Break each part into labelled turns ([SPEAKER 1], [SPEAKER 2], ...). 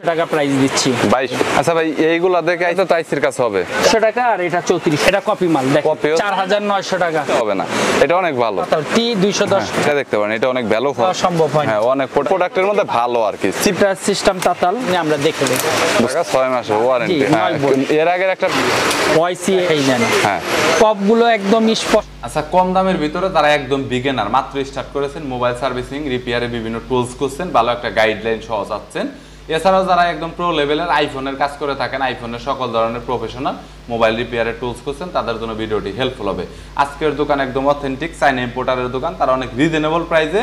[SPEAKER 1] টাকা প্রাইস দিচ্ছি
[SPEAKER 2] 22। আচ্ছা ভাই এইগুলা দেখে তো টাইসির কাছে হবে
[SPEAKER 1] 100 টাকা আর এটা 34, এটা কপি মাল দেখো 4900 টাকা
[SPEAKER 2] হবে না, এটা অনেক ভালো।
[SPEAKER 1] টি 210
[SPEAKER 2] এটা দেখতে পারেন, এটা অনেক ভালো
[SPEAKER 1] সম্ভব হয়।
[SPEAKER 2] হ্যাঁ, অনেক প্রোডাক্টের মধ্যে ভালো আর কি।
[SPEAKER 1] চিপটা সিস্টেম তাতাল আমরা দেখে দেই
[SPEAKER 2] 6 মাসের ওয়ারেন্টি। এর আগের একটা
[SPEAKER 1] ওয়াইসি এই নেন।
[SPEAKER 2] হ্যাঁ,
[SPEAKER 1] টপগুলো একদম স্পষ্ট।
[SPEAKER 2] আচ্ছা, কম দামের ভিতরে তারা একদম বিগিনার, মাত্র স্টার্ট করেছেন, মোবাইল সার্ভিসিং রিপেয়ারে বিভিন্ন টুলস করছেন, ভালো একটা গাইডলাইন সহ যাচ্ছেন। এছাড়াও যারা একদম প্রো লেভেলের আইফোনের কাজ করে থাকেন, আইফোনের সকল ধরনের প্রফেশনাল মোবাইল রিপেয়ারের টুলস করছেন, তাদের জন্য ভিডিওটি হেল্পফুল হবে। আজকের দোকান একদম অথেন্টিক চাইনা ইম্পোর্টারের দোকান। তারা অনেক রিজনেবল প্রাইসে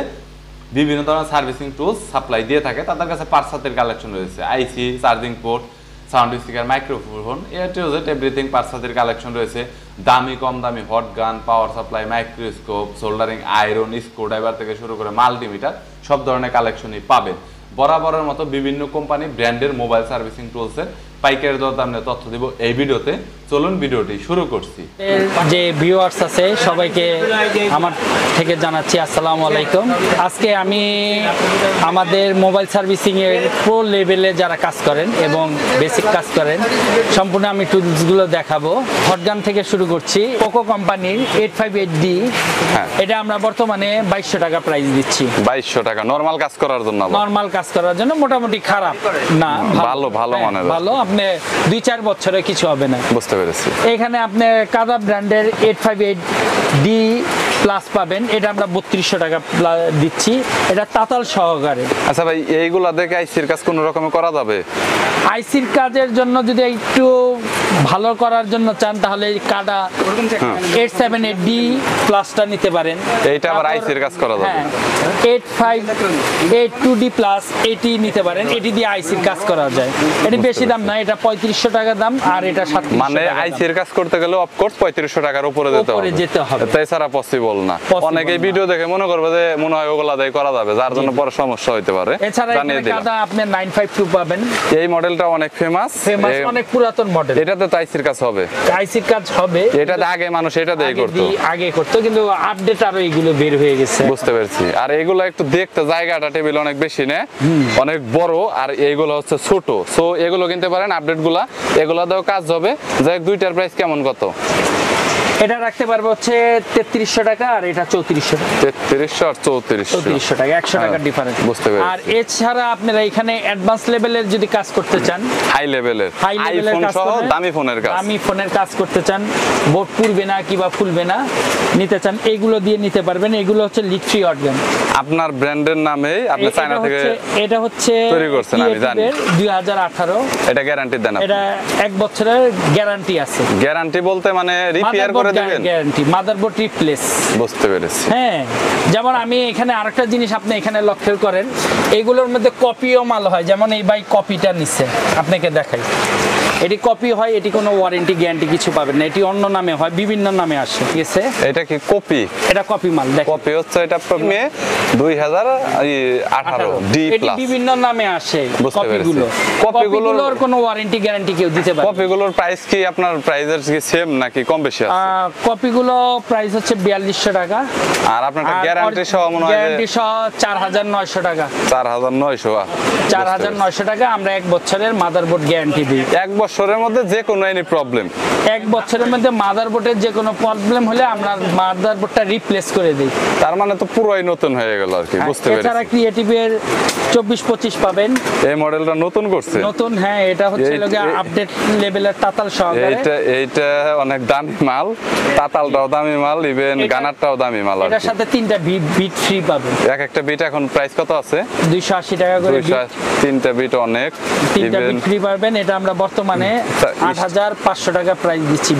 [SPEAKER 2] বিভিন্ন ধরনের সার্ভিসিং টুলস সাপ্লাই দিয়ে থাকে। তাদের কাছে 5 হাতের কালেকশন রয়েছে, IC, charging port, sound speaker, microphone, A to Z everything 5 হাতের কালেকশন রয়েছে। দামি কম দামি hot gun, power supply, microscope, soldering iron, screwdriver থেকে শুরু করে মাল্টিমিটার সব ধরনের কালেকশনই পাবেন। বরাবরের মতো বিভিন্ন কোম্পানি ব্র্যান্ডের মোবাইল সার্ভিসিং টুলসের পাইকারি দরদাম নিয়ে তথ্য দিব এই ভিডিওতে। চলুন ভিডিওটি শুরু করছি।
[SPEAKER 1] যে ভিউয়ার্স আছে সবাইকে আমার থেকে জানাচ্ছি আসসালামু আলাইকুম। আজকে আমি আমাদের মোবাইল সার্ভিসিং এর প্রো লেভেলে যারা কাজ করেন এবং বেসিক কাজ করেন সম্পূর্ণ আমি টুলসগুলো দেখাবো। হটগান থেকে শুরু করছি। পোকো কোম্পানির 858D, এটা আমরা বর্তমানে 2200 টাকা প্রাইস দিচ্ছি।
[SPEAKER 2] 2200 টাকা নরমাল কাজ করার জন্য?
[SPEAKER 1] নরমাল কাজ করার জন্য মোটামুটি খারাপ না,
[SPEAKER 2] ভালো ভালো মানের,
[SPEAKER 1] ভালো। আপনি 2-4 বছরে কিছু হবে না।
[SPEAKER 2] বুঝতে পেরেছি।
[SPEAKER 1] এখানে আপনি কাদা ব্র্যান্ডের 858D প্লাস পাবেন, এটা আমরা 3200 টাকা দিচ্ছি, এটা তাতাল সহকারে।
[SPEAKER 2] আচ্ছা ভাই, এইগুলা দেখে আইসির কাজ কোন রকমে করা যাবে?
[SPEAKER 1] আইসির কাজের জন্য যদি একটু ভালো করার জন্য চান তাহলে কাদা 878D প্লাসটা নিতে পারেন।
[SPEAKER 2] এইটা আবার আইসির কাজ করা যাবে।
[SPEAKER 1] হ্যাঁ, 8582D প্লাস এটি নিতে পারেন, এটি দিয়ে আইসির কাজ করা যায়। এটি বেশি দাম না, এটা 3500 টাকা দাম আর এটা 3700
[SPEAKER 2] মানে আইসির কাজ করতে গেলে অফকোর্স 3500 টাকার উপরে যেতে হবে। তাই ছাড়া পসিবল না। অনেকেই ভিডিও দেখে মনে করবে যে মনে হয় ওগুলা দিয়ে করা যাবে, যার জন্য পরে সমস্যা হইতে পারে।
[SPEAKER 1] এছাড়া এখানে কাদা আপনি 952 পাবেন।
[SPEAKER 2] এই মডেলটা অনেক ফেমাস,
[SPEAKER 1] অনেক পুরাতন মডেল।
[SPEAKER 2] এটাতে তো আইসির কাজ হবে।
[SPEAKER 1] আইসির কাজ হবে।
[SPEAKER 2] এটাতে আগে মানুষ এটা দিয়ে করতো,
[SPEAKER 1] আগে করতো, কিন্তু আপডেট আরো এগুলো বের হয়ে গেছে।
[SPEAKER 2] বুঝতে পেরেছি। আর এগুলো একটু দেখতে জায়গাটা টেবিল অনেক বেশি না, অনেক বড়, আর এইগুলো হচ্ছে ছোট। সো এগুলো কিনতে পারেন আপডেট গুলা, এগুলো দিয়েও কাজ হবে। যাই হোক, দুইটার প্রাইস কেমন কত?
[SPEAKER 1] এটা রাখতে পারবো হচ্ছে 3300 টাকা আর এটা 3400 টাকা।
[SPEAKER 2] 3300 আর 3400
[SPEAKER 1] টাকা, 100 টাকা ডিফারেন্স।
[SPEAKER 2] বুঝতে পেরেছি।
[SPEAKER 1] আর এছাড়া আপনারা এখানে অ্যাডভান্স লেভেলের যদি কাজ করতে চান,
[SPEAKER 2] হাই লেভেলের আইফোন সহ দামি ফোনের কাজ,
[SPEAKER 1] দামি ফোনের কাজ করতে চান, বোর্ড পুড়বে না কিংবা ফুলবে না নিতে চান, এগুলো দিয়ে নিতে পারবেন। এগুলো হচ্ছে লিড ফ্রি হটগান।
[SPEAKER 2] আপনার ব্র্যান্ডের নামে আপনি চায়না থেকে
[SPEAKER 1] এটা হচ্ছে
[SPEAKER 2] তৈরি করছেন, আমি জানি।
[SPEAKER 1] 2018।
[SPEAKER 2] এটা গ্যারান্টি দেন আপনি?
[SPEAKER 1] এটা 1 বছরের গ্যারান্টি আছে।
[SPEAKER 2] গ্যারান্টি বলতে মানে রিপেয়ার করে দিবেন?
[SPEAKER 1] Guarantee, motherboard replace.
[SPEAKER 2] বুঝতে পেরেছি।
[SPEAKER 1] হ্যাঁ, যেমন আমি এখানে আরেকটা জিনিস আপনি এখানে লক্ষ্য করেন, এগুলোর মধ্যে কপিও মাল হয়। যেমন এই ভাই কপিটা নিচ্ছে, আপনাকে দেখাই, এটি কপি হয়, এটি কোনো ওয়ারেন্টি গ্যারান্টি কিছু পাবেন না, এটি অন্য নামে হয়, বিভিন্ন নামে আসে। ঠিক আছে,
[SPEAKER 2] এটা কি কপি?
[SPEAKER 1] এটা কপি মাল।
[SPEAKER 2] কপি হচ্ছে এটা মে 2018 ডি প্লাস,
[SPEAKER 1] বিভিন্ন নামে আসে
[SPEAKER 2] কপিগুলো।
[SPEAKER 1] কপিগুলোর কোনো ওয়ারেন্টি গ্যারান্টি কেউ দিতে পারে?
[SPEAKER 2] কপিগুলোর প্রাইস কি আপনার প্রাইসের কি সেম নাকি কম বেশি আছে?
[SPEAKER 1] কপিগুলো প্রাইস হচ্ছে 4200 টাকা।
[SPEAKER 2] আর আপনার গ্যারান্টি সহ মনে হয়
[SPEAKER 1] গ্যারান্টি সহ 4900 টাকা।
[SPEAKER 2] 4900
[SPEAKER 1] টাকা। আমরা 1 বছরের মাদারবোর্ড গ্যারান্টি দিই।
[SPEAKER 2] 1 বছরের মধ্যে যে কোনো এনি প্রবলেম,
[SPEAKER 1] 1 বছরের মধ্যে মাদারবোর্ডের যে কোনো প্রবলেম হলে আমরা মাদারবোর্ডটা রিপ্লেস করে দিই।
[SPEAKER 2] তার মানে তো পুরোই নতুন হয়ে গেল আর কি। বুঝতে পেরেছি।
[SPEAKER 1] এছাড়া ক্রিয়েটিভের 24-25 পাবেন।
[SPEAKER 2] এই মডেলটা নতুন করছে?
[SPEAKER 1] নতুন, হ্যাঁ। এটা হচ্ছে আপডেট লেভেলের তাতাল সহকারে।
[SPEAKER 2] এইটা অনেক দামি মাল, তাতালটাও দামি মাল, ইভেন গানারটাও দামি মাল।
[SPEAKER 1] এটার সাথে 3টা বিট ফ্রি পাবেন।
[SPEAKER 2] একটা বিট এখন প্রাইস কত আছে?
[SPEAKER 1] 280 টাকা করে।
[SPEAKER 2] 3টা বিট অনেক,
[SPEAKER 1] 3টা বিট ফ্রি পাবেন। এটা আমরা বর্তমানে 8500 টাকা প্রাইস দিচ্ছি।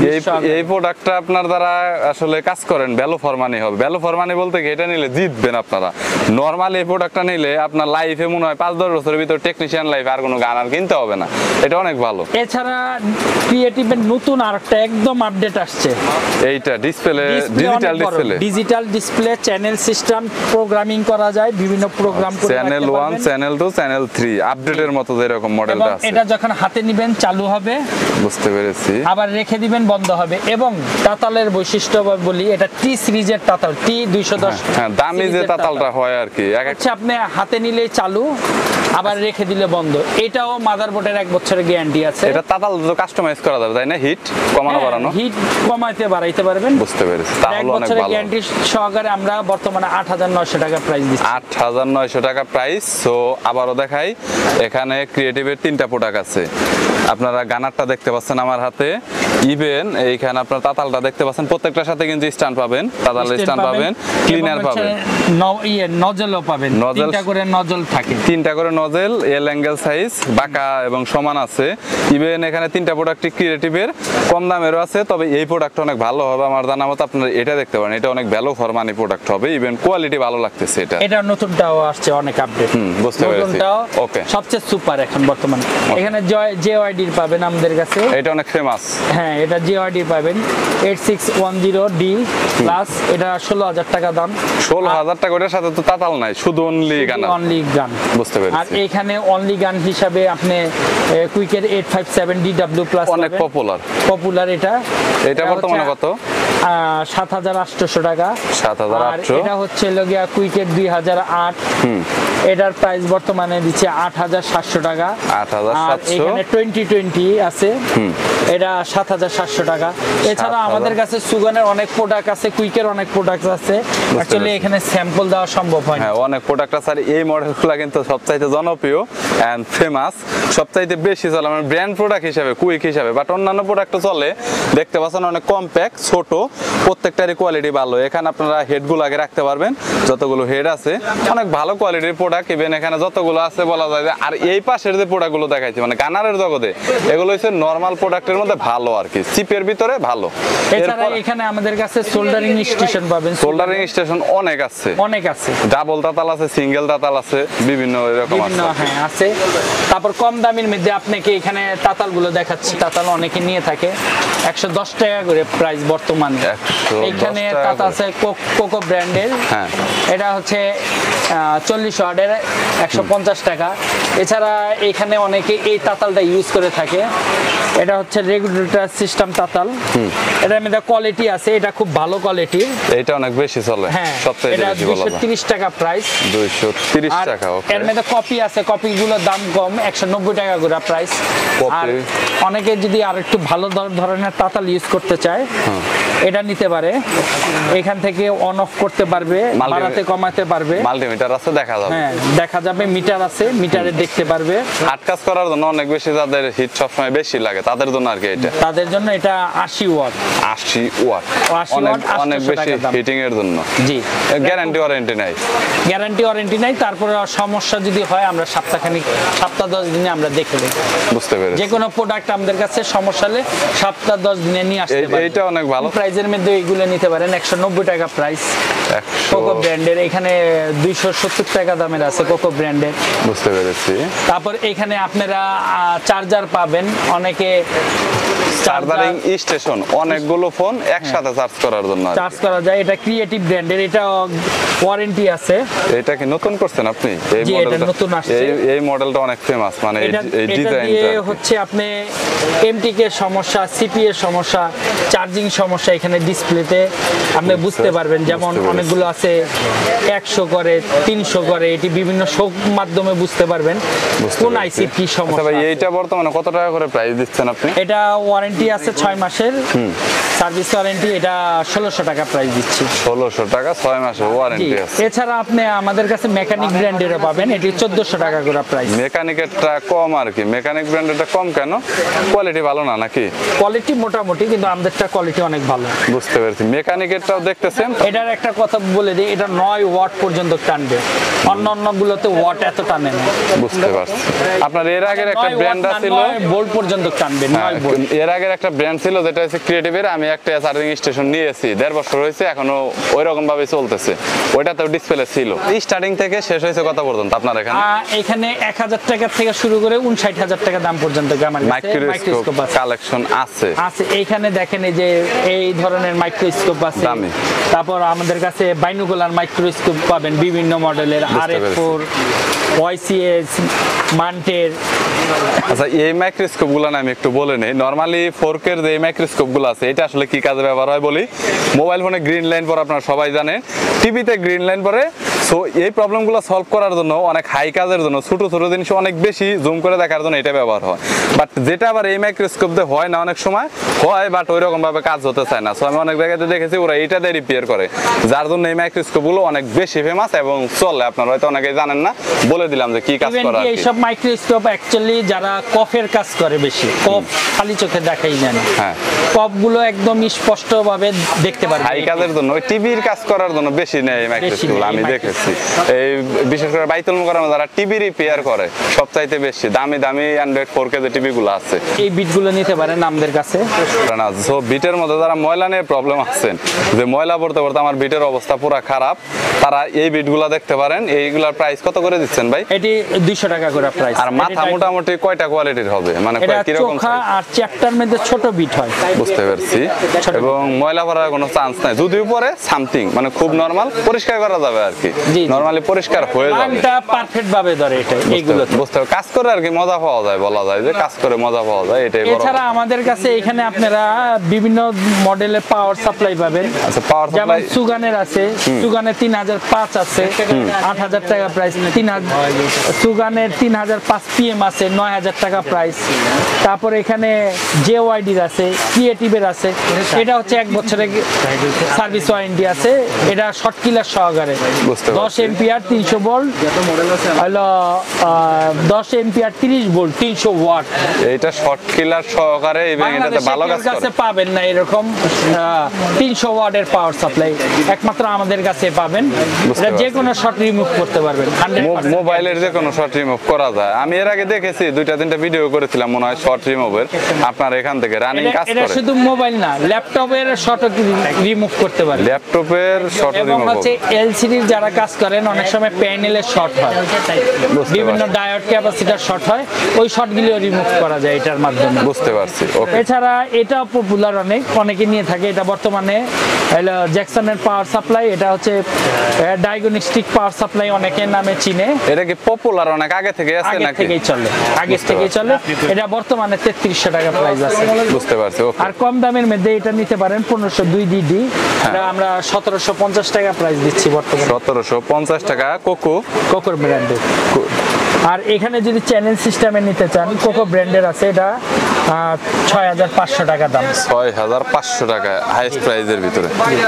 [SPEAKER 2] এই প্রোডাক্টটা আপনার দ্বারা আসলে কাজ করেন, ভ্যালু ফর মানি হবে। ভ্যালু ফর মানি বলতে কি, এটা নিলে জিতবেন আপনারা। নরমালি এই প্রোডাক্টটা নিলে আপনার লাইফে মনে হয় 5-10 বছরের ভিতর টেকনিশিয়ান লাইফে আর কোনো গান আর কিনতে হবে না। এটা অনেক ভালো।
[SPEAKER 1] এছাড়া ক্রিয়েটিভের নতুন আরেকটা একদম আপডেট আসছে।
[SPEAKER 2] এইটা display,
[SPEAKER 1] digital display, channel system programming করা যায়, বিভিন্ন প্রোগ্রাম করে
[SPEAKER 2] চ্যানেল 1, চ্যানেল 2, চ্যানেল 3 আপডেটের মতো যেরকম মডেলটা আছে।
[SPEAKER 1] এটা যখন হাতে নেবেন চালু হবে।
[SPEAKER 2] বুঝতে পেরেছি।
[SPEAKER 1] আবার রেখে দিবেন বন্ধ হবে। এবং তাতালের বৈশিষ্ট্য বলি, এটা টি সিরিজের তাতাল, টি 210।
[SPEAKER 2] হ্যাঁ, দামি যে তাতালটা হয় আর কি।
[SPEAKER 1] আচ্ছা, আপনি হাতে নিলেই চালু, আবার রেখে দিলে বন্ধ। এটাও মাদারবোর্ডের 1 বছরের গ্যারান্টি আছে।
[SPEAKER 2] এটা তাতাল তো কাস্টমাইজ করা যাবে তাই না, হিট কমানো বাড়ানো?
[SPEAKER 1] হিট কমাইতে বাড়াইতে পারবেন।
[SPEAKER 2] বুঝতে পেরেছি, তাহলে
[SPEAKER 1] 1
[SPEAKER 2] অনেক
[SPEAKER 1] বছরের
[SPEAKER 2] ভালো।
[SPEAKER 1] গ্যারান্টি সহকারে আমরা বর্তমানে 8,900 টাকা প্রাইস দিচ্ছি।
[SPEAKER 2] 8,900 টাকা প্রাইস। সো আবারও দেখাই, এখানে ক্রিয়েটিভের 3টা প্রোডাক্ট আছে। আপনারা গানারটা দেখতে পাচ্ছেন আমার হাতে, ইভেন এইখানে আপনার তাতালটা দেখতে পাচ্ছেন, প্রত্যেকটার সাথে কিন্তু স্ট্যান্ড পাবেন, তাতালের স্ট্যান্ড পাবেন, ক্লিনার পাবেন,
[SPEAKER 1] নজলও পাবেন।
[SPEAKER 2] নজল
[SPEAKER 1] 3টা করে নজল থাকে,
[SPEAKER 2] 3টা করে নজেল, এল অ্যাঙ্গেল সাইজ, বাঁকা এবং সমান আছে। ইভেন এখানে 3টা প্রোডাক্টই ক্রিয়েটিভের, কম দামেরও আছে। তবে এই প্রোডাক্টটা অনেক ভালো হবে আমার জানা মতো, আপনারা এটা দেখতে পারেন, এটা অনেক ভ্যালু ফর মানি প্রোডাক্ট হবে। ইভেন কোয়ালিটি ভালো লাগতেছে এটা।
[SPEAKER 1] এটা নতুনটাও আসছে, অনেক আপডেট।
[SPEAKER 2] বুঝতে পেরেছি।
[SPEAKER 1] নতুনটাও
[SPEAKER 2] ওকে,
[SPEAKER 1] সবচেয়ে সুপার এখন বর্তমানে। এখানে জেওয়াইডি পাবেন আমাদের কাছে,
[SPEAKER 2] এটা অনেক ফেমাস।
[SPEAKER 1] হ্যাঁ, এটা জেওয়াইডি পাবেন 8610D প্লাস, এটা 16,000 টাকা দাম।
[SPEAKER 2] 16,000 টাকা, ওটার সাথে তো তাতাল নাই, শুধু অনলি গান।
[SPEAKER 1] অনলি গান,
[SPEAKER 2] বুঝতে
[SPEAKER 1] আর
[SPEAKER 2] পেরেছি।
[SPEAKER 1] এখানে অনলি গান হিসাবে আপনি কুইকের 857DW প্লাস
[SPEAKER 2] অনেক
[SPEAKER 1] পপুলার।
[SPEAKER 2] এটা বর্তমানে কত?
[SPEAKER 1] 7,800 টাকা।
[SPEAKER 2] 7,800।
[SPEAKER 1] এটা হচ্ছে লগিয়া কুইকের 2008, এটার প্রাইস বর্তমানে দিচ্ছে 8,700 টাকা।
[SPEAKER 2] 8,700।
[SPEAKER 1] আর এখানে 2020 আছে, এটা 7,700 টাকা। এছাড়া আমাদের কাছে সুগানের অনেক প্রোডাক্ট আছে, কুইকের অনেক প্রোডাক্ট আছে। অ্যাকচুয়ালি এখানে স্যাম্পল দেওয়া সম্ভব হয় না।
[SPEAKER 2] হ্যাঁ, অনেক প্রোডাক্ট আছে। আর এই মডেলগুলো কিন্তু সবচাইতে জনপ্রিয় এন্ড ফেমাস, সবচাইতে বেশি চলে আমার ব্র্যান্ড প্রোডাক্ট হিসেবে, কুইক হিসেবে। বাট অন্যান্য প্রোডাক্টও চলে, দেখতে পাচ্ছেন অনেক কম্প্যাক্ট, ছোট, প্রত্যেকটারই কোয়ালিটি ভালো। এখানে আপনারা হেডগুলো আগে রাখতে পারবেন, যতগুলো হেড আছে অনেক ভালো কোয়ালিটির প্রোডাক্ট। ইভেন এখানে যতগুলো আছে বলা যায় যে, আর এই পাশের যে প্রোডাক্টগুলো দেখাইছি মানে গানারের জগতে, এগুলো হচ্ছে নরমাল প্রোডাক্টের মধ্যে ভালো আর কি, চিপের ভিতরে ভালো।
[SPEAKER 1] এছাড়া এখানে আমাদের কাছে সোল্ডারিং স্টেশন পাবেন,
[SPEAKER 2] সোল্ডারিং স্টেশন অনেক আছে, ডাবল তাতাল আছে, সিঙ্গেল তাতাল আছে, বিভিন্ন এরকম আছে।
[SPEAKER 1] হ্যাঁ আছে। তারপর কম দামের মধ্যে আপনাকে এখানে তাতালগুলো দেখাচ্ছি। তাতাল অনেকে নিয়ে থাকে 110 টাকা করে প্রাইস বর্তমানে। এখানে তাতাল আছে কোকো ব্র্যান্ডের, এটা হচ্ছে 40 ওয়াটের 150 টাকা। এছাড়া এখানে অনেকে এই তাতালটা ইউজ করে থাকে, এটা হচ্ছে রেগুলেটর সিস্টেম তাতাল। এটার মধ্যে কোয়ালিটি আছে, এটা খুব ভালো কোয়ালিটির,
[SPEAKER 2] এটা অনেক বেশি চলে।
[SPEAKER 1] হ্যাঁ,
[SPEAKER 2] সবচেয়ে
[SPEAKER 1] এটা
[SPEAKER 2] বেশি বলা যায়
[SPEAKER 1] 230 টাকা প্রাইস।
[SPEAKER 2] 230 টাকা। ওকে,
[SPEAKER 1] এর মধ্যে কপি আছে, কপিগুলোর দাম কম, 190 টাকা করে প্রাইস। আর অনেকে যদি আর একটু ভালো ধরনের তাতাল ইউজ করতে চায়, এটা নিতে পারে। এখান থেকে অন অফ করতে পারবে, বাড়াতে কমাতে পারবে,
[SPEAKER 2] মাল্টিমিটার আছে, দেখা যাবে।
[SPEAKER 1] হ্যাঁ, দেখা যাবে, মিটার আছে, মিটারে দেখতে পারবে।
[SPEAKER 2] হাট কাজ করার জন্য অনেক বেশি, যাদের হিট সবসময় বেশি লাগে তাদের জন্য আর কি, এটা
[SPEAKER 1] তাদের জন্য এটা 80 ওয়াট।
[SPEAKER 2] 80 ওয়াট,
[SPEAKER 1] 80 ওয়াট,
[SPEAKER 2] অনেক বেশি হিটিং এর জন্য।
[SPEAKER 1] জি,
[SPEAKER 2] গ্যারান্টি ওয়ারেন্টি নাই?
[SPEAKER 1] গ্যারান্টি ওয়ারেন্টি নাই। তারপরে সমস্যা যদি হয় আমরা সপ্তাহ 10 দিনে আমরা দেখে দেব।
[SPEAKER 2] বুঝতে পেরেছি।
[SPEAKER 1] যে কোনো প্রোডাক্ট আমাদের কাছে সমস্যা হলে সপ্তাহ 10 দিনে নিয়ে আসতে পারবে।
[SPEAKER 2] এইটা অনেক ভালো
[SPEAKER 1] প্রাইজের মধ্যে এইগুলো নিতে পারেন। 190 টাকা প্রাইস কোকো ব্র্যান্ডের। এখানে 270 টাকা দামের আছে কোকো ব্র্যান্ডের।
[SPEAKER 2] বুঝতে পেরেছি।
[SPEAKER 1] তারপর এখানে আপনারা চার্জার পাবেন, অনেকে
[SPEAKER 2] চার্জারিং স্টেশন, অনেকগুলো ফোন একসাথে চার্জ করার জন্য
[SPEAKER 1] চার্জ করা যায়। এটা ক্রিয়েটিভ ব্র্যান্ডের, এটা ওয়ারেন্টি আছে।
[SPEAKER 2] এটা কি নতুন করছেন আপনি? এই
[SPEAKER 1] জি, এটা
[SPEAKER 2] মডেলটা
[SPEAKER 1] নতুন আসছে।
[SPEAKER 2] এই মডেলটা অনেক ফেমাস, মানে এই ডিজাইনটা
[SPEAKER 1] হচ্ছে আপনি এমটিকে সমস্যা, সিপি এর সমস্যা, চার্জিং সমস্যা এখানে ডিসপ্লেতে আপনি বুঝতে পারবেন। যেমন অনেকগুলো আছে 100 করে, 300 করে, এটি বিভিন্ন শোক মাধ্যমে বুঝতে পারবেন কোন আইসি কি সমস্যা।
[SPEAKER 2] ভাই এইটা বর্তমানে কত টাকা করে প্রাইস দিচ্ছেন আপনি?
[SPEAKER 1] এটা ওয়ারেন্টি আছে 6 মাসের সার্ভিস ওয়ারেন্টি, এটা 1600 টাকা প্রাইস দিচ্ছি।
[SPEAKER 2] 1600 টাকা 6 মাসের ওয়ারেন্টি আছে।
[SPEAKER 1] এছাড়া আপনি আমাদের কাছে মেকানিক ব্র্যান্ডেরও পাবেন, এটি 1400 টাকা করে প্রাইস।
[SPEAKER 2] মেকানিকেরটা কম আর কি, মেকানিক ব্র্যান্ডেরটা কম কেন? কোয়ালিটি ভালো না নাকি?
[SPEAKER 1] কোয়ালিটি মোটামুটি, কিন্তু আমাদেরটা কোয়ালিটি অনেক ভালো।
[SPEAKER 2] বুঝতে পেরেছি। মেকানিকেরটাও দেখতেছেন?
[SPEAKER 1] এটার একটা কথা বলে দিই, এটা 9 ওয়াট পর্যন্ত টানবে, অন্য গুলোতে ওয়াট এত টানে না।
[SPEAKER 2] বুঝতে পারছি। আপনার এর আগের একটা ব্র্যান্ড ছিল,
[SPEAKER 1] 9 ভোল্ট পর্যন্ত টানবে, 9 ভোল্ট।
[SPEAKER 2] এর আগের একটা ব্র্যান্ড ছিল যেটা হচ্ছে ক্রিয়েটিভের, আমি একটা চার্জিং স্টেশন নিয়েছি, 1.5 বছর হয়েছে, এখনো ওই রকম ভাবে চলতেছে। ওইটাতেও ডিসপ্লে ছিল। স্টার্টিং থেকে শেষ হয়েছে কত পর্যন্ত আপনার এখানে?
[SPEAKER 1] এখানে 1000 টাকা থেকে শুরু করে 59,000 টাকা দাম পর্যন্ত
[SPEAKER 2] মাইক্রোস্কোপ কালেকশন আছে।
[SPEAKER 1] এইখানে দেখেন এই যে এই ধরনের মাইক্রোস্কোপ আছে। তারপর আমাদের কাছে বাইনোকুলার মাইক্রোস্কোপ পাবেন বিভিন্ন মডেলের, RF4, YCS, মান্টের।
[SPEAKER 2] আচ্ছা, এই মাইক্রোস্কোপ গুলো আমি একটু বলে নেই। নরমালি 4K এর যে মাইক্রোস্কোপ গুলো আছে, এটা আসলে কি কাজে ব্যবহার হয় বলি। মোবাইল ফোনে গ্রিন লাইন পরে আপনারা সবাই জানেন, টিভিতে গ্রিন লাইন পরে, সো সো এই প্রবলেমগুলো সলভ করার জন্য অনেক হাই কাজের জন্য ছোট ছোট জিনিস অনেক বেশি জুম করে দেখার জন্য এটা ব্যবহার হয়, বাট যেটা আবার এই মাইক্রোস্কোপ দিয়ে হয় না, অনেক সময় হয় বাট ওই রকম ভাবে কাজ হতে চায় না। সো আমি অনেক জায়গাতে দেখেছি ওরা এটা দিয়ে রিপেয়ার করে, যার জন্য এই মাইক্রোস্কোপ গুলো অনেক বেশি ফেমাস এবং চলে। আপনারা হয়তো অনেকেই জানেন না, বলে দিলাম যে কি কাজ করা।
[SPEAKER 1] এইসব মাইক্রোস্কোপ অ্যাকচুয়ালি যারা কফের কাজ করে, বেশি কফ খালি চোখে দেখাই যায় না,
[SPEAKER 2] হ্যাঁ
[SPEAKER 1] কফ গুলো একদম স্পষ্ট ভাবে দেখতে পারবে।
[SPEAKER 2] হাই কাজের জন্য ওই টিভির কাজ করার জন্য বেশি নেই এই মাইক্রোস্কোপ, আমি দেখেছি। এই বিশেষ করে বাইতুল মোকাররমে যারা টিভি রিপেয়ার করে সবচাইতে বেশি দামি দামি অ্যান্ড্রয়েড 4K যে টিভি গুলো আছে,
[SPEAKER 1] এই বিট গুলো নিতে পারেন আমাদের কাছে।
[SPEAKER 2] সো বিটের মধ্যে যারা ময়লা নিয়ে প্রবলেম আছেন, যে ময়লা পড়তে পড়তে আমার বিটের অবস্থা পুরো খারাপ, তারা এই বিটগুলো দেখতে পারেন। এইগুলার প্রাইস কত করে দিচ্ছেন ভাই?
[SPEAKER 1] এটি 200 টাকা করে প্রাইস।
[SPEAKER 2] আর মাথা মোটামুটি কয়টা কোয়ালিটির হবে, মানে কি রকম
[SPEAKER 1] চোখা আর চ্যাপ্টার মধ্যে ছোট বিট হয়?
[SPEAKER 2] বুঝতে পারছি। এবং ময়লা পড়ার কোনো চান্স নাই, যদিও পরে সামথিং মানে খুব নরমাল পরিষ্কার করা যাবে আর কি, নরমালি পরিষ্কার হয়ে যাবে।
[SPEAKER 1] এটা পারফেক্ট ভাবে ধরে এটা এইগুলো
[SPEAKER 2] বুঝতে কাজ করে আর কি মজা পাওয়া যায়, বলা যায় যে কাজ করে মজা পাওয়া যায়, এটাই বড়।
[SPEAKER 1] এছাড়া আমাদের কাছে এখানে আপনারা বিভিন্ন মডেলের পাওয়ার সাপ্লাই পাবেন।
[SPEAKER 2] আচ্ছা, পাওয়ার
[SPEAKER 1] যেমন
[SPEAKER 2] সাপ্লাই
[SPEAKER 1] সুগানের আছে, সুগানের 3005 আছে 8000 টাকা প্রাইস, 3000 সুগানের 3005 PM আছে 9000 টাকা প্রাইস। তারপর এখানে JYD-র আছে, ক্রিয়েটিভের আছে, এটা হচ্ছে 1 বছরের সার্ভিস ওয়ারেন্টি আছে, এটা শর্ট কিলার সহকারে 10 এম্পিয়ার 300 ভোল্ট হলো 10 এম্পিয়ার 30 ভোল্ট 300 ওয়াট।
[SPEAKER 2] এটা শর্ট কিলার সহকারে এবং এটাতে ভালো কাজ করে।
[SPEAKER 1] পাবেন না এরকম 300 ওয়াটের পাওয়ার সাপ্লাই, একমাত্র আমাদের কাছে পাবেন। এটা যে কোনো শর্ট রিমুভ করতে পারবেন, 100%
[SPEAKER 2] মোবাইলের যে কোনো শর্ট রিমুভ করা যায়। আমি এর আগে দেখেছি 2-3টা ভিডিও করেছিলাম মনে হয় শর্ট রিমুভের, আপনার এখান থেকে রানিং কাজ করে।
[SPEAKER 1] এটা শুধু মোবাইল না, ল্যাপটপের শর্ট রিমুভ করতে পারবেন,
[SPEAKER 2] ল্যাপটপের শর্ট রিমুভ।
[SPEAKER 1] এবং হচ্ছে এলসিডির যারা কাজ করেন অনেক সময় প্যানেলের শর্ট হয়, বিভিন্ন ডায়োড ক্যাপাসিটর শর্ট হয়, ওই শর্টগুলো রিমুভ করা যায় এটার মাধ্যমে।
[SPEAKER 2] বুঝতে পারছি। ওকে।
[SPEAKER 1] এছাড়া এটাও পপুলার, অনেকে নিয়ে থাকে। এটা বর্তমানে হলো জ্যাকসনের পাওয়ার সাপ্লাই, এটা হচ্ছে ডায়াগনস্টিক পাওয়ার সাপ্লাই অনেকের নামে চিনে।
[SPEAKER 2] এটা কি পপুলার অনেক আগে থেকে আছে নাকি?
[SPEAKER 1] আগে থেকেই চলে, আগে থেকেই চলে। এটা বর্তমানে 3300 টাকা প্রাইস আছে।
[SPEAKER 2] বুঝতে পারছি। ওকে।
[SPEAKER 1] আর কম দামের মধ্যে এটা নিতে পারেন 1502 DD, এটা আমরা 1750 টাকা প্রাইস দিচ্ছি বর্তমানে।
[SPEAKER 2] 1750 টাকা
[SPEAKER 1] কোকোর ব্র্যান্ডের। আর এখানে যদি চ্যানেল সিস্টেমে নিতে চান, কোকো ব্র্যান্ডের আছে, এটা 6500 টাকা দাম।
[SPEAKER 2] 6500 টাকা হাইস্ট প্রাইজের ভিতরে।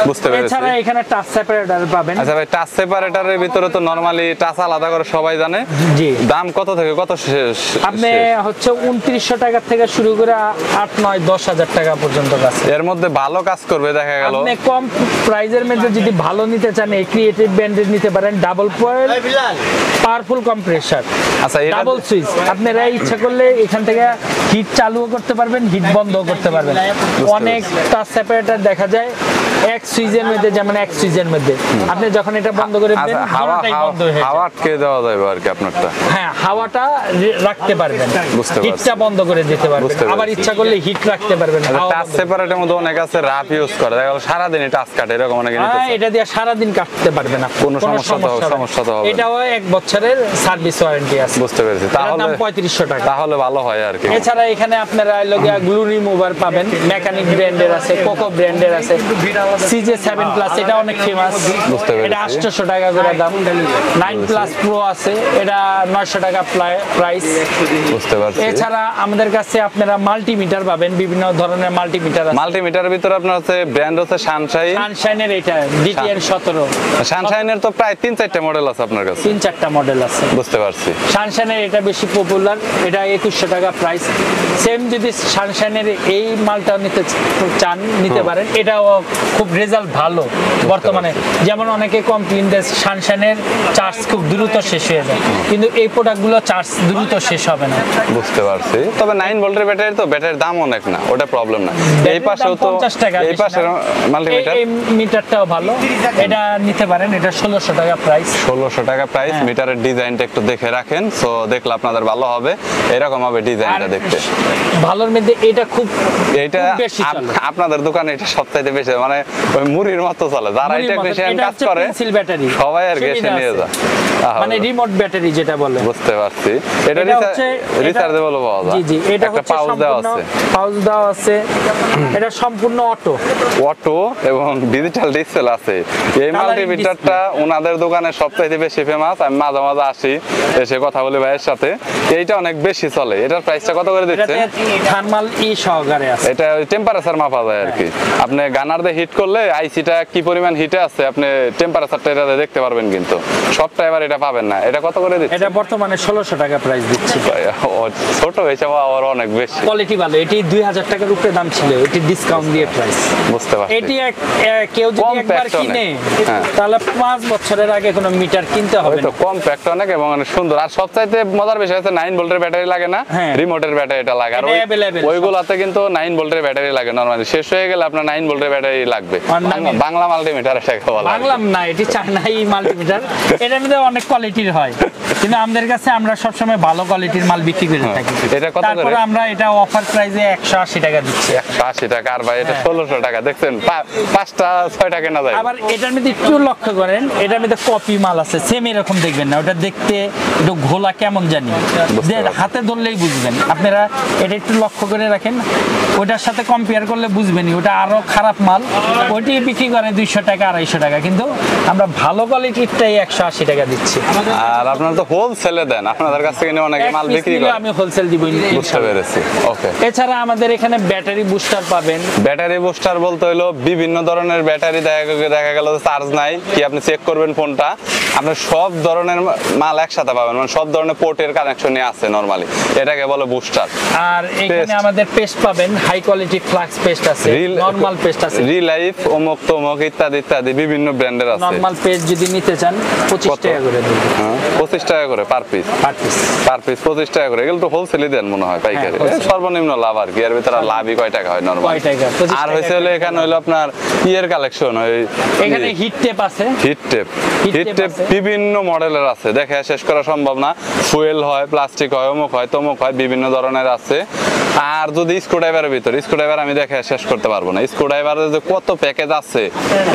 [SPEAKER 2] বুঝতে পেরেছি।
[SPEAKER 1] এছাড়া এখানে টাচ সেপারেটর পাবেন।
[SPEAKER 2] আচ্ছা ভাই, টাচ সেপারেটরের ভিতরে তো নরমালি টাচ আলাদা করে সবাই জানে,
[SPEAKER 1] জি।
[SPEAKER 2] দাম কত থেকে কত শেষ?
[SPEAKER 1] আপনি হচ্ছে 2900 টাকা থেকে শুরু করে 8, 9, 10,000 টাকা পর্যন্ত আছে।
[SPEAKER 2] এর মধ্যে ভালো কাজ করবে দেখা গেল।
[SPEAKER 1] আপনি কম প্রাইজের মধ্যে যদি ভালো নিতে চান, এই ক্রিয়েটিভ ব্র্যান্ডের নিতে পারেন, ডাবল কয়েল পাওয়ারফুল কম্প্রেসার,
[SPEAKER 2] আচ্ছা,
[SPEAKER 1] ডাবল সুইচ। আপনারা ইচ্ছা করলে এখান থেকে হিট চালুও করতে পারবেন, হিট বন্ধও করতে পারবেন। অনেক টাচ সেপারেটর দেখা যায় এক সুইচের মধ্যে, যেমন এক সুইচের মধ্যে আপনি যখন এটা বন্ধ করে দেন, হাওয়াটাই বন্ধ হয়ে যায়।
[SPEAKER 2] হাওয়া আটকে দেওয়া যাবে আর কি আপনারটা।
[SPEAKER 1] হ্যাঁ, হাওয়াটা রাখতে পারবেন,
[SPEAKER 2] বুঝতে পারছি।
[SPEAKER 1] হিটটা বন্ধ করে দিতে পারবেন, আবার ইচ্ছা করলে হিট রাখতে পারবেন।
[SPEAKER 2] টাচ সেপারেটের মধ্যে অনেক আছে রাফ ইউজ করে, দেখা গেল সারা দিনই টাচ কাটে, এরকম অনেকে নিতে চায়।
[SPEAKER 1] এটা দিয়ে সারা দিন কাটতে পারবেন না,
[SPEAKER 2] কোনো সমস্যা তো হবে।
[SPEAKER 1] এটাও 1 বছরের সার্ভিস ওয়ারেন্টি আছে।
[SPEAKER 2] বুঝতে পেরেছি। তাহলে
[SPEAKER 1] দাম 3500 টাকা।
[SPEAKER 2] তাহলে ভালো হয় আর কি।
[SPEAKER 1] এছাড়া এখানে আপনারা গ্লু রিমুভার পাবেন, মেকানিক ব্র্যান্ডের আছে, কোকো ব্র্যান্ডের আছে, CJ7 প্লাস, এটা অনেক ফেমাস, এটা 800 টাকা করে দাম। 9 প্লাস প্রো আছে, এটা 900 টাকা প্রাইস।
[SPEAKER 2] বুঝতে পারছি।
[SPEAKER 1] এছাড়া আমাদের কাছে আপনারা মাল্টিমিটার পাবেন, বিভিন্ন ধরনের মাল্টিমিটার আছে।
[SPEAKER 2] মাল্টিমিটারের ভিতরে আপনার হচ্ছে ব্র্যান্ড হচ্ছে
[SPEAKER 1] সানশাইনের, এটা DTN 17।
[SPEAKER 2] সানশাইনের তো প্রায় 3-4টা মডেল আছে আপনার কাছে।
[SPEAKER 1] 3-4টা মডেল আছে।
[SPEAKER 2] বুঝতে পারছি।
[SPEAKER 1] সানশাইনের এটা বেশি পপুলার, এটা 2100 টাকা প্রাইস। সেম যদি সানশাইনের এই মালটা নিতে চান, নিতে পারেন, এটাও খুব রেজাল্ট ভালো বর্তমানে। যেমন অনেকে কমপ্লেইন দেয় সানশাইনের চার্জ খুব দ্রুত শেষ হয়ে যায়, কিন্তু এই প্রোডাক্টগুলো চার্জ দ্রুত শেষ হবে না।
[SPEAKER 2] বুঝতে পারছি। তবে 9 ভোল্টের ব্যাটারি তো, ব্যাটারির দাম অনেক না, ওটা প্রবলেম না। এই পাশেও তো
[SPEAKER 1] 50 টাকা,
[SPEAKER 2] এই পাশের মাল্টিমিটার,
[SPEAKER 1] এই মিটারটাও ভালো, এটা নিতে পারেন, এটা 1600 টাকা প্রাইস।
[SPEAKER 2] 1600 টাকা প্রাইস। মিটারের ডিজাইনটা একটু দেখে রাখেন, সো দেখলে আপনাদের ভালো হবে, এরকম হবে ডিজাইনটা দেখতে।
[SPEAKER 1] ভালোর মধ্যে এটা খুব
[SPEAKER 2] এটা
[SPEAKER 1] বেশি চলে।
[SPEAKER 2] আপনাদের দোকানে এটা সবচাইতে বেশি, মানে ওই মুড়ির মতো চলে, যারা এটা টেকনিশিয়ান কাজ করে
[SPEAKER 1] পেন্সিল ব্যাটারি
[SPEAKER 2] সবাই আর কি এসে নিয়ে যায়।
[SPEAKER 1] মানে রিমোট ব্যাটারি যেটা বলে।
[SPEAKER 2] বুঝতে পারছি। এটা
[SPEAKER 1] হচ্ছে
[SPEAKER 2] রিচার্জেবল পাওয়া যায়।
[SPEAKER 1] জি জি, এটা
[SPEAKER 2] একটা
[SPEAKER 1] হচ্ছে
[SPEAKER 2] পাউচ দেওয়া আছে।
[SPEAKER 1] পাউচ দেওয়া আছে। এটা সম্পূর্ণ
[SPEAKER 2] অটো এবং ডিজিটাল ডিসপ্লে আছে। এই মাল্টিমিটারটা ওনাদের দোকানে সবচেয়ে বেশি ফেমাস। আমি মাঝে মাঝে আসি, এসে কথা বলি ভাইয়ের সাথে। এইটা অনেক বেশি চলে। এটার প্রাইসটা কত করে দিচ্ছেন?
[SPEAKER 1] থার্মাল সহকারে আছে।
[SPEAKER 2] এটা টেম্পারেচার মাপা যায় আর কি। আপনি গানার দিয়ে হিট করলে আইসিটা কি পরিমাণ হিটে আছে আপনি টেম্পারেচারটা এটা দেখতে পারবেন, কিন্তু সবটা এবার এটা পাবেন না। এটা কত করে দিচ্ছেন?
[SPEAKER 1] এটা বর্তমানে 1600 টাকা প্রাইস দিচ্ছি।
[SPEAKER 2] ছোট হিসাবে আবার অনেক বেশি।
[SPEAKER 1] কোয়ালিটি ভালো। এটি 2000 টাকার উপরে দাম ছিল, এটি ডিসকাউন্ট দিয়ে প্রাইস।
[SPEAKER 2] বুঝতে পারছি।
[SPEAKER 1] এটি কেউ যদি একবার কিনে তাহলে 5 বছরের আগে কোনো মিটার কিনতে হবে না।
[SPEAKER 2] কম্প্যাক্ট অনেক এবং অনেক সুন্দর। আর সবচাইতে মজার বিষয় হচ্ছে 9 ভোল্টের ব্যাটারি লাগে না, রিমোটের ব্যাটারিটা লাগে। আর ওইগুলাতে কিন্তু 9 ভোল্টের ব্যাটারি লাগে। নরমালি শেষ হয়ে গেলে আপনার 9 ভোল্টের ব্যাটারি লাগবে। বাংলা মাল্টিমিটার এটাকে বলা হয়।
[SPEAKER 1] বাংলা না, এটি চায়নাই মাল্টিমিটার। এটার মধ্যে অনেক কোয়ালিটির হয়, কিন্তু আমাদের কাছে আমরা সবসময় ভালো কোয়ালিটির মাল বিক্রি করে থাকি।
[SPEAKER 2] এটা কত করে?
[SPEAKER 1] তারপরে আমরা এটা অফার প্রাইসে 180 টাকা দিচ্ছি।
[SPEAKER 2] 180 টাকা। আর ভাই এটা 1600 টাকা। দেখছেন 5টা 6টা কেনা যায়।
[SPEAKER 1] আবার এটার মধ্যে একটু লক্ষ্য করেন, এটার মধ্যে কপি মাল আছে, সেম এরকম দেখবেন না। ওটা দেখতে একটু ঘোলা কেমন জানি, হাতে ধরলেই বুঝবেন। আপনারা এটা একটু লক্ষ্য করে রাখেন, ওটার সাথে কম্পেয়ার করলে বুঝবেনই ওটা আরো খারাপ মাল। ওইটি বিক্রি করে 200 টাকা 250 টাকা, কিন্তু আমরা ভালো কোয়ালিটিরটাই 180 টাকা দিচ্ছি।
[SPEAKER 2] আর আপনারা তো হোলসেলে দেন, আপনাদের কাছ থেকে অনেকে মাল বিক্রি করে।
[SPEAKER 1] আমি হোলসেল দিব।
[SPEAKER 2] বুঝতে পেরেছি। ওকে।
[SPEAKER 1] এছাড়া আমাদের এখানে ব্যাটারি বুস্টার পাবেন।
[SPEAKER 2] ব্যাটারি বুস্টার বলতে হলো বিভিন্ন ধরনের ব্যাটারি দেখা গেল চার্জ নাই কি আপনি চেক করবেন ফোনটা, আপনি সব ধরনের মাল একসাথে পাবেন, মানে সব ধরনের পোর্টের কানেকশনই আছে নরমালি, এটাকে বলে বুস্টার।
[SPEAKER 1] আর এখানে আমাদের পেস্ট পাবেন, হাই কোয়ালিটি ফ্লাক্স পেস্ট আছে, নরমাল পেস্ট আছে,
[SPEAKER 2] রিলাইফ অমুক তমুক ইত্যাদি ইত্যাদি বিভিন্ন ব্র্যান্ডের আছে।
[SPEAKER 1] নরমাল পেস্ট যদি নিতে চান 25 টাকা করে দেব।
[SPEAKER 2] 25 টাকা করে পার পিস। পার পিস 25 টাকা করে। এগুলো তো হোলসেলই দেন মনে হয়, পাইকারি। সর্বনিম্ন লাভ আর কি, এর ভিতরে লাভই কয় টাকা হয় নরমাল? আর হইছে হলো এখানে হলো আপনার ইয়ের কালেকশন, ওই
[SPEAKER 1] এখানে হিট টেপ আছে।
[SPEAKER 2] হিট টেপ বিভিন্ন মডেলের আছে, দেখে শেষ করা সম্ভব না। ফুয়েল হয়, প্লাস্টিক হয়, অমুক হয় তমুক হয়, বিভিন্ন ধরনের আছে। আর যদি স্ক্রুড্রাইভারের ভিতরে, স্ক্রুড্রাইভার আমি দেখে শেষ করতে পারবো না। স্ক্রুড্রাইভারের যে কত প্যাকেজ আছে,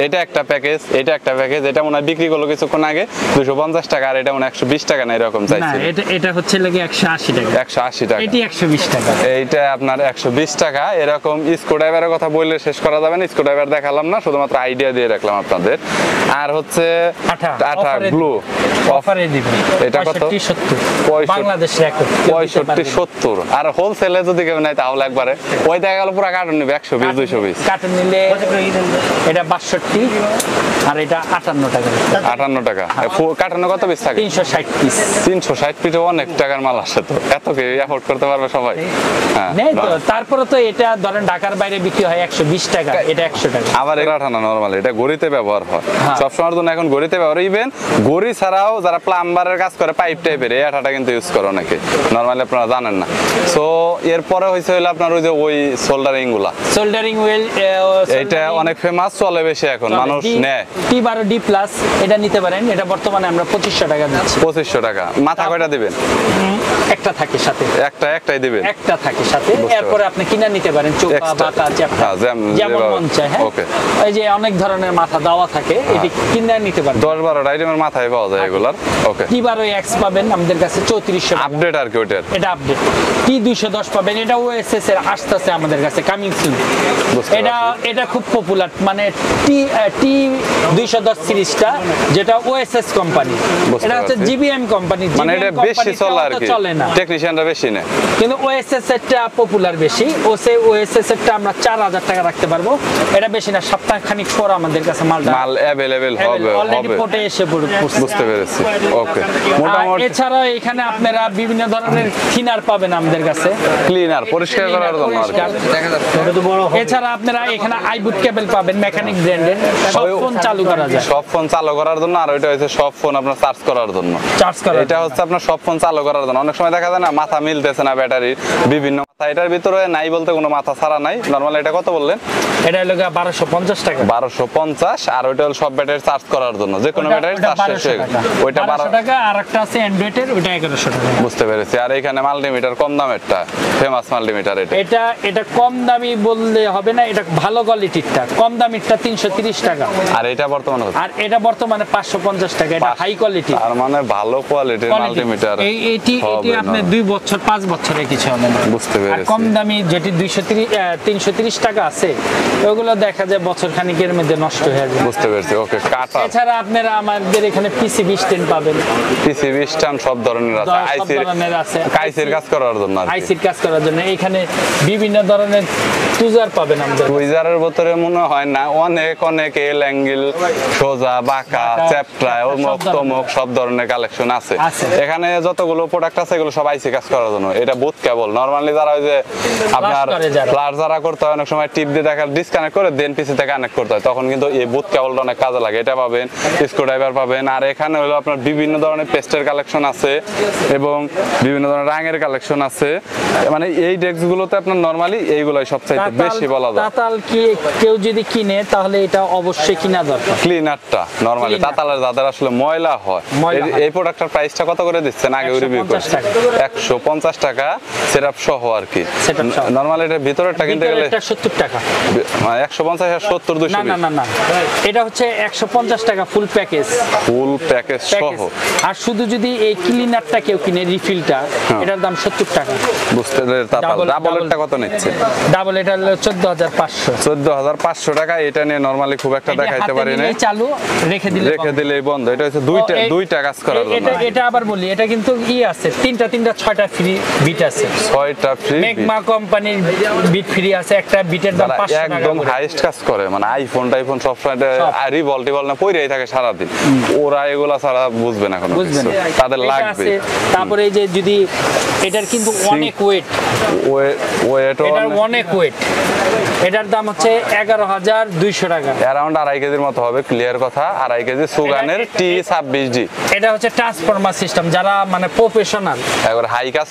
[SPEAKER 2] এটা একটা প্যাকেজ, এটা একটা প্যাকেজ। এটা মনে হয় বিক্রি করলো কিছুক্ষণ আগে 250 টাকা, আর এটা মনে হয় 120 টাকা না এরকম চাইছে।
[SPEAKER 1] এটা হচ্ছে লাগে 180 টাকা।
[SPEAKER 2] 180 টাকা।
[SPEAKER 1] এটি 120 টাকা।
[SPEAKER 2] এইটা আপনার 120 টাকা। এরকম স্ক্রুড্রাইভারের কথা বললে শেষ করা যাবে না। স্ক্রুড্রাইভার দেখালাম না, শুধুমাত্র আইডিয়া দিয়ে রাখলাম আপনাদের। আর হচ্ছে আঠা গ্লু
[SPEAKER 1] অফারে দিবেন।
[SPEAKER 2] এটা কত?
[SPEAKER 1] 65 বাংলাদেশ রেকর্ড
[SPEAKER 2] 65-70। আর হোলসেলে যদি কেউ নাই তাহলে একবারে ওই দেখা গেল পুরো কার্টন নিবে 120 220।
[SPEAKER 1] কার্টন নিলে এটা 62 আর এটা 58 টাকা।
[SPEAKER 2] 58 টাকা। কার্টনে কত পিস থাকে?
[SPEAKER 1] 360 পিস।
[SPEAKER 2] 360 পিসে অনেক টাকার মাল আসে, তো এত কি এফোর্ড করতে পারবে সবাই?
[SPEAKER 1] নেই তো। তারপরে তো এটা ধরেন ঢাকার বাইরে বিক্রি হয় 120 টাকা, এটা 100 টাকা।
[SPEAKER 2] আবার এটা আঠা না, নরমাল এটা গড়িতে ব্যবহার হয় সবসময়ের জন্য। এখন গড়িতে ব্যবহার, ইভেন গড়ি ছাড়াও যারা প্লাম্বারের কাজ করে পাইপ টাইপের, এই আঠাটা কিন্তু ইউজ করে অনেকে, নরমালি আপনারা জানেন না। সো এরপরে হইছে হলো আপনার ওই যে ওই সোল্ডারিং গুলা,
[SPEAKER 1] সোল্ডারিং হুইল,
[SPEAKER 2] এটা অনেক ফেমাস, চলে বেশি এখন, মানুষ নেয়।
[SPEAKER 1] T12D প্লাস এটা নিতে পারেন। এটা বর্তমানে আমরা 2500 টাকা দিচ্ছি।
[SPEAKER 2] 2500 টাকা। মাথা কয়টা দিবেন?
[SPEAKER 1] একটা থাকে সাথে।
[SPEAKER 2] একটাই দিবেন?
[SPEAKER 1] একটা থাকে সাথে। এরপরে আপনি কিনা নিতে পারেন, চোপা বাতা চ্যাপটা যেমন মন চায়। হ্যাঁ, এই যে অনেক ধরনের মাথা দেওয়া থাকে, এটি কিনা নিতে পারেন।
[SPEAKER 2] 10-12 আইটেমের মাথায় পাওয়া যায় এগুলার। ওকে।
[SPEAKER 1] T12X পাবেন আমাদের কাছে 3400 টাকা।
[SPEAKER 2] আপডেট আর কি ওটার? এটা
[SPEAKER 1] আপডেট। T210 পাবেন, এটা ওএসএস এর আসতেছে আমাদের কাছে, কামিং সুন। এটা খুব পপুলার, মানে T210 সিরিজটা, যেটা ওএসএস কোম্পানি, এটা হচ্ছে জিবিএম কোম্পানি।
[SPEAKER 2] মানে এটা বেশি চলে আর কি,
[SPEAKER 1] চলে না,
[SPEAKER 2] টেকনিশিয়ানরা বেশি নেয়,
[SPEAKER 1] কিন্তু ওএসএস এরটা পপুলার বেশি। ওএসএস এরটা আমরা 4000 টাকা রাখতে পারবো। এটা বেশি না, সপ্তাহখানিক পর আমাদের কাছে মাল
[SPEAKER 2] অ্যাভেলেবেল হবে।
[SPEAKER 1] অলরেডি পোর্টে এসে পড়ছে।
[SPEAKER 2] বুঝতে পেরেছি। ওকে। মোটামুটি
[SPEAKER 1] এছাড়া এখানে আপনারা বিভিন্ন ধরনের থিনার পাবেন আমাদের কাছে,
[SPEAKER 2] ক্লিনার পরিষ্কার করার জন্য আর কি।
[SPEAKER 1] এছাড়া আপনারা এখানে আইবুট কেবল পাবেন, মেকানিক ব্র্যান্ডের। সব ফোন চালু করা যায়,
[SPEAKER 2] সব ফোন চালু করার জন্য। আর ওইটা হচ্ছে সব ফোন আপনার চার্জ করার জন্য। এটা হচ্ছে আপনার সব ফোন চালু করার জন্য। অনেক সময় দেখা যায় না মাথা মিলতেছে না ব্যাটারির, বিভিন্ন মাথা। এটার ভিতরে নাই বলতে কোনো মাথা ছাড়া নাই। নরমালি এটা কত বললেন?
[SPEAKER 1] এটা হলো 1250 টাকা।
[SPEAKER 2] 1250। আর ওইটা হলো সব ব্যাটারি চার্জ করার জন্য, যে কোনো ব্যাটারি চার্জ শেষ হয়ে গেছে ওইটা 1200
[SPEAKER 1] টাকা। আর একটা আছে অ্যান্ড্রয়েডের, ওইটা 1100 টাকা।
[SPEAKER 2] বুঝতে পেরেছি। আর এখানে মাল্টিমিটার কম দামেরটা ফেমাস মাল্টিমিটার
[SPEAKER 1] এটা কম দামি বললে হবে না, এটা ভালো কোয়ালিটিরটা। কম দামিরটা 330 টাকা,
[SPEAKER 2] আর এটা বর্তমানে
[SPEAKER 1] আর এটা বর্তমানে 550 টাকা। এটা হাই কোয়ালিটি,
[SPEAKER 2] তার মানে ভালো কোয়ালিটির মাল্টিমিটার।
[SPEAKER 1] এটি আপনি 2 বছর 5 বছরে কিছু হবে না।
[SPEAKER 2] বুঝতে পেরেছি।
[SPEAKER 1] আর কম দামি যেটি 330 টাকা আছে, ওগুলো দেখা যায় বছর খানিকের মধ্যে নষ্ট হয়ে যায়।
[SPEAKER 2] বুঝতে পেরেছি। ওকে, কাটা।
[SPEAKER 1] এছাড়া আপনারা আমাদের এখানে পিসিবি স্ট্যান্ড পাবেন,
[SPEAKER 2] পিসিবি স্ট্যান্ড সব ধরনের আছে, আইসির কাজ করার জন্য,
[SPEAKER 1] আইসির কাজ করার জন্য এখানে বিভিন্ন ধরনের টুজার পাবেন। আমাদের
[SPEAKER 2] টুইজারের ভিতরে মনে হয় না অনেক এল অ্যাঙ্গেল, সোজা বাঁকা, চ্যাপ্টা, অমুক তমুক সব ধরনের কালেকশন আছে এখানে। যতগুলো প্রোডাক্ট আছে এগুলো সব আইসি কাজ করার জন্য। এটা বুথ কেবল নরমালি যারা ওই যে আপনার ফ্লাশ যারা করতে হয়, অনেক সময় টিপ দিয়ে দেখা ডিসকানেক্ট করে দেন পিসিতে কানেক্ট করতে হয়, তখন কিন্তু এই বুথ কেবলটা অনেক কাজে লাগে। এটা পাবেন, স্ক্রু ড্রাইভার পাবেন। আর এখানে হলো আপনার বিভিন্ন ধরনের পেস্টের কালেকশন আছে এবং বিভিন্ন ধরনের রাঙের কালেকশন আছে। মানে এই ডেস্ক গুলোতে আপনার নরমালি এইগুলাই সবচাইতে বেশি বলা যায়।
[SPEAKER 1] তাতাল কি কেউ যদি কিনে তাহলে এটা অবশ্যই কিনা দরকার।
[SPEAKER 2] ক্লিনারটা নরমালি তাতালের যাদের আসলে ময়লা হয়, এই প্রোডাক্টটার প্রাইসটা কত করে দিচ্ছেন আগে রিভিউ করছি? 150 টাকা সেটআপ সহ আর কি। নরমালি এটা ভিতরেরটা কিনতে গেলে
[SPEAKER 1] 70 টাকা,
[SPEAKER 2] মানে 150 আর 70 200।
[SPEAKER 1] না, এটা হচ্ছে 150 টাকা ফুল প্যাকেজ
[SPEAKER 2] সহ।
[SPEAKER 1] আর শুধু যদি এই ক্লিনারটা কেউ কিনে রিফিলটা, এটার দাম 70 টাকা।
[SPEAKER 2] বুঝতে পেরেছি। তাতাল ডাবলটা কত নিচ্ছে?
[SPEAKER 1] ডাবল এটা হলো 14500।
[SPEAKER 2] 14500 টাকা। এটা নিয়ে নরমালি খুব একটা দেখাইতে পারি না।
[SPEAKER 1] চালু রেখে দিলেই বন্ধ।
[SPEAKER 2] এটা হচ্ছে দুইটা কাজ করার জন্য।
[SPEAKER 1] এটা আবার বলি, এটা কিন্তু আছে 6টা ফ্রি বিট আছে।
[SPEAKER 2] 6টা ফ্রি
[SPEAKER 1] মেগমা কোম্পানির বিট ফ্রি আছে। একটা বিটের দাম 500 টাকা।
[SPEAKER 2] একদম হাইস্ট কাজ করে, মানে আইফোন সব সময় রিভল্টিবল না পইরাই থাকে সারা দিন। ওরা এগুলা ছাড়া বুঝবে না কোনো কিছু, তাদের লাগবে।
[SPEAKER 1] তারপরে এই যে যদি এটার কিন্তু অনেক ওয়েট অনেক ওয়েট, এটার দাম হচ্ছে 11200 টাকা।
[SPEAKER 2] অ্যারাউন্ড 2.5 কেজির মতো হবে, ক্লিয়ার কথা। 2.5 কেজি সুগানের T26D।
[SPEAKER 1] এটা হচ্ছে ট্রান্সফরমার সিস্টেম, যারা মানে প্রফেশনাল
[SPEAKER 2] একবার হাই কাজ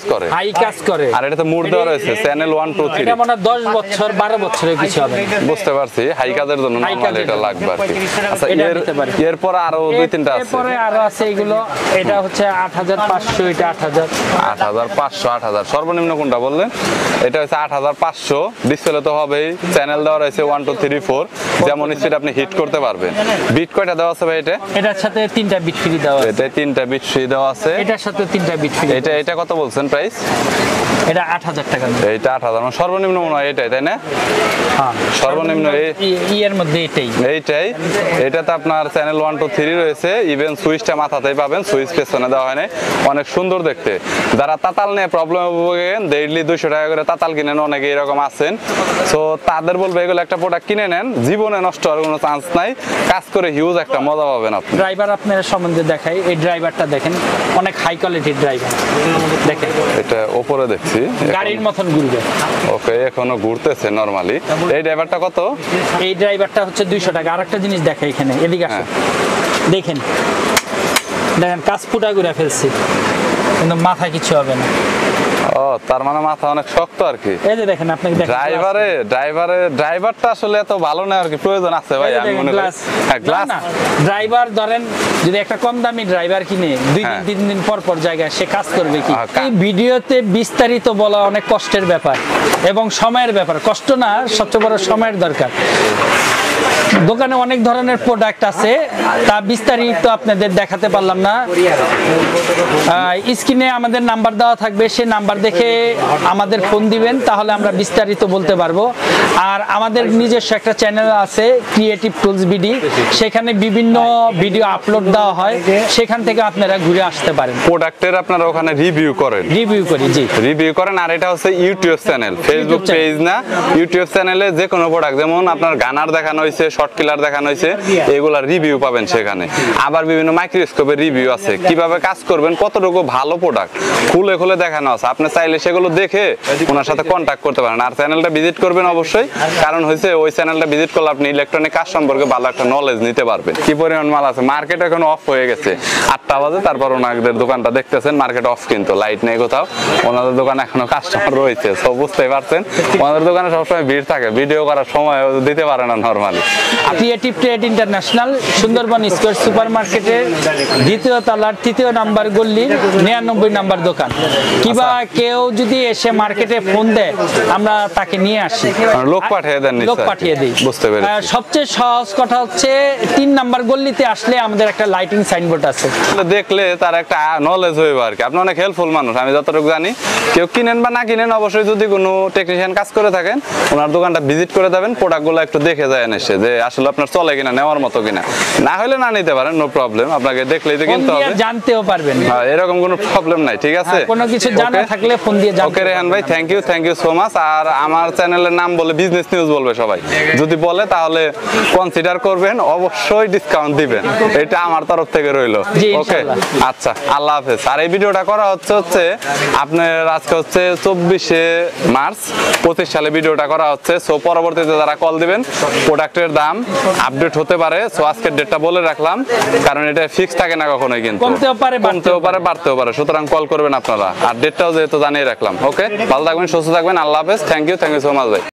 [SPEAKER 2] করে। আর এটাতে মোড দেওয়া রয়েছে চ্যানেল 1 2 3।
[SPEAKER 1] এটা মানে 10 বছর 12 বছরের কিছু হবে।
[SPEAKER 2] বুঝতে পারছি, হাই কাজের জন্য নরমালি এটা লাগবে আর কি। আচ্ছা, এরপর আরো 2-3টা আছে।
[SPEAKER 1] এরপরে আরো আছে এগুলো। এটা হচ্ছে 8500, এটা
[SPEAKER 2] 8500 সর্বনিম্ন কোনটা বললেন? এটা হচ্ছে 8500। ডিসপ্লে তো হবেই, চ্যানেল দেওয়া রয়েছে 1 2 3 4, যেমন স্পিড আপনি হিট করতে পারবেন। বিট কয়টা দেওয়া আছে ভাই?
[SPEAKER 1] এটার সাথে 3টা বিট ফ্রি দেওয়া আছে।
[SPEAKER 2] এটা 3টা বিট ফ্রি দেওয়া আছে।
[SPEAKER 1] এটার সাথে 3টা বিট ফ্রি।
[SPEAKER 2] এটা কত বলছেন প্রাইস?
[SPEAKER 1] এটা 8000 টাকা।
[SPEAKER 2] এইটা 8000, মানে সর্বনিম্ন মনে হয় এটাই, তাই না?
[SPEAKER 1] হ্যাঁ,
[SPEAKER 2] সর্বনিম্ন
[SPEAKER 1] এর মধ্যে এইটাই।
[SPEAKER 2] এটাতে আপনার চ্যানেল 1 2 3 রয়েছে। ইভেন সুইচটা মাথাতেই পাবেন, সুইচ পেছনে দেওয়া হয় না। অনেক সুন্দর দেখতে। যারা তাতাল নিয়ে প্রবলেম ভোগেন, ডেইলি 200 টাকা করে তাতাল কিনেন, অনেকে এরকম আছেন। সো তাদের বলবো এগুলো একটা প্রোডাক্ট কিনে নেন, জীবনে নষ্ট হওয়ার কোনো চান্স নাই। কাজ করে হিউজ একটা মজা পাবেন আপনি।
[SPEAKER 1] ড্রাইভার আপনার সম্বন্ধে দেখাই। এই ড্রাইভারটা দেখেন, অনেক হাই কোয়ালিটির ড্রাইভার। দেখেন
[SPEAKER 2] এটা উপরে দেখছি
[SPEAKER 1] গাড়ির মতন ঘুরবে।
[SPEAKER 2] ওকে, এখনো ঘুরতেছে নরমালি। এই ড্রাইভারটা কত?
[SPEAKER 1] এই ড্রাইভারটা হচ্ছে 200 টাকা। আরেকটা জিনিস দেখাই এখানে, এদিকে আসেন। দেখেন কাজ ফুটা ঘুরে ফেলছি, কিন্তু মাথায় কিছু হবে না।
[SPEAKER 2] ও, তার মানে মাথা অনেক শক্ত আর কি।
[SPEAKER 1] এই যে দেখেন, আপনাকে দেখেন
[SPEAKER 2] ড্রাইভারটা আসলে এত ভালো না আর কি, প্রয়োজন আছে ভাই আমি মনে করি। হ্যাঁ, গ্লাস
[SPEAKER 1] না, ড্রাইভার ধরেন যদি একটা কম দামি ড্রাইভার কিনে 2-3 দিন পর জায়গায় সে কাজ করবে কি? এই ভিডিওতে বিস্তারিত বলা অনেক কষ্টের ব্যাপার এবং সময়ের ব্যাপার। কষ্ট না, সবচেয়ে বড় সময়ের দরকার। দোকানে অনেক ধরনের প্রোডাক্ট আছে, তা বিস্তারিত আপনাদের দেখাতে পারলাম না। স্ক্রিনে আমাদের নাম্বার দেওয়া থাকবে, সেই নাম্বার দেখে আমাদের ফোন দিবেন, তাহলে আমরা বিস্তারিত বলতে পারবো। আর আমাদের নিজস্ব একটা চ্যানেল আছে, ক্রিয়েটিভ টুলস বিডি, সেখানে বিভিন্ন ভিডিও আপলোড দেওয়া হয়, সেখান থেকে আপনারা ঘুরে আসতে পারেন।
[SPEAKER 2] প্রোডাক্টের আপনারা ওখানে রিভিউ করেন, জি রিভিউ করেন। আর এটা হচ্ছে ইউটিউব চ্যানেল, ফেসবুক পেজ না। ইউটিউব চ্যানেলে যে কোনো প্রোডাক্ট, যেমন আপনার গানার দেখানো হয়েছে, শর্ট কিলার দেখানো হয়েছে, এগুলা রিভিউ পাবেন সেখানে। আবার বিভিন্ন মাইক্রোস্কোপের রিভিউ আছে, কিভাবে কাজ করবেন, কতটুকু ভালো প্রোডাক্ট খুলে দেখানো আছে। আপনি চাইলে সেগুলো দেখে ওনার সাথে কন্ট্যাক্ট করতে পারেন। আর চ্যানেলটা ভিজিট করবেন অবশ্যই, কারণ হয়েছে ওই চ্যানেলটা ভিজিট করলে আপনি ইলেকট্রনিক কাজ সম্পর্কে ভালো একটা নলেজ নিতে পারবেন। কি পরিমাণ মাল আছে, মার্কেট এখন অফ হয়ে গেছে, 8টা বাজে, তারপর ওনাদের দোকানটা দেখতেছেন মার্কেট অফ, কিন্তু লাইট নেই কোথাও। ওনাদের দোকানে এখনো কাস্টমার রয়েছে, সব বুঝতেই পারছেন। ওনাদের দোকানে সবসময় ভিড় থাকে, ভিডিও করার সময় দিতে পারে না normally.
[SPEAKER 1] Creative trade international Sundarban square super মার্কেটের দ্বিতীয় তলার 3 নম্বর গল্লির 99 নম্বর দোকান। কিবা কেউ যদি এসে মার্কেটে ফোন দেয় আমরা তাকে নিয়ে আসি,
[SPEAKER 2] লোক পাঠিয়ে দেন?
[SPEAKER 1] লোক পাঠিয়ে দিই।
[SPEAKER 2] বুঝতে পেরেছি।
[SPEAKER 1] সবচেয়ে সহজ কথা হচ্ছে 3 নম্বর গল্লিতে আসলে আমাদের একটা লাইটিং সাইনবোর্ড আছে,
[SPEAKER 2] দেখলে তার একটা নলেজ হইবে আর কি। আপনি অনেক হেল্পফুল মানুষ, আমি যতটুকু জানি। কেউ কিনেন বা না কিনেন, অবশ্যই যদি কোনো টেকনিশিয়ান কাজ করে থাকেন ওনার দোকানটা ভিজিট করে যাবেন, প্রোডাক্টগুলো একটু দেখে যায় এসে যে আসলে আপনার চলে কিনা, নেওয়ার মতো কিনা। না হলে না নিতে পারেন, নো প্রবলেম, আপনাকে দেখলেই তো কিনতে হবে,
[SPEAKER 1] জানতেও পারবেন।
[SPEAKER 2] হ্যাঁ, এরকম কোনো প্রবলেম নাই, ঠিক আছে।
[SPEAKER 1] কোনো কিছু জানা থাকলে ফোন দিয়ে জানতে।
[SPEAKER 2] ওকে রেহান ভাই, থ্যাংক ইউ সো মাচ। আর আমার চ্যানেলের নাম বলে বিজনেস নিউজ বলবে সবাই, যদি বলে তাহলে কনসিডার করবেন, অবশ্যই ডিসকাউন্ট দিবেন, এটা আমার তরফ থেকে রইলো। ওকে, আচ্ছা, আল্লাহ হাফেজ। আর এই ভিডিওটা করা হচ্ছে আপনার আজকে হচ্ছে 24শে মার্চ 25 সালে ভিডিওটা করা হচ্ছে। সো পরবর্তীতে যারা কল দিবেন প্রোডাক্টের দাম আপডেট হতে পারে। সো আজকের ডেটটা বলে রাখলাম, কারণ এটা ফিক্স থাকে না কখনোই, কিন্তু
[SPEAKER 1] কমতেও পারে
[SPEAKER 2] বাড়তেও পারে। সুতরাং কল করবেন আপনারা, আর ডেটটাও যেহেতু জানিয়ে রাখলাম। ওকে, ভালো থাকবেন, সুস্থ থাকবেন, আল্লাহ হাফেজ। থ্যাংক ইউ সো মাচ ভাই।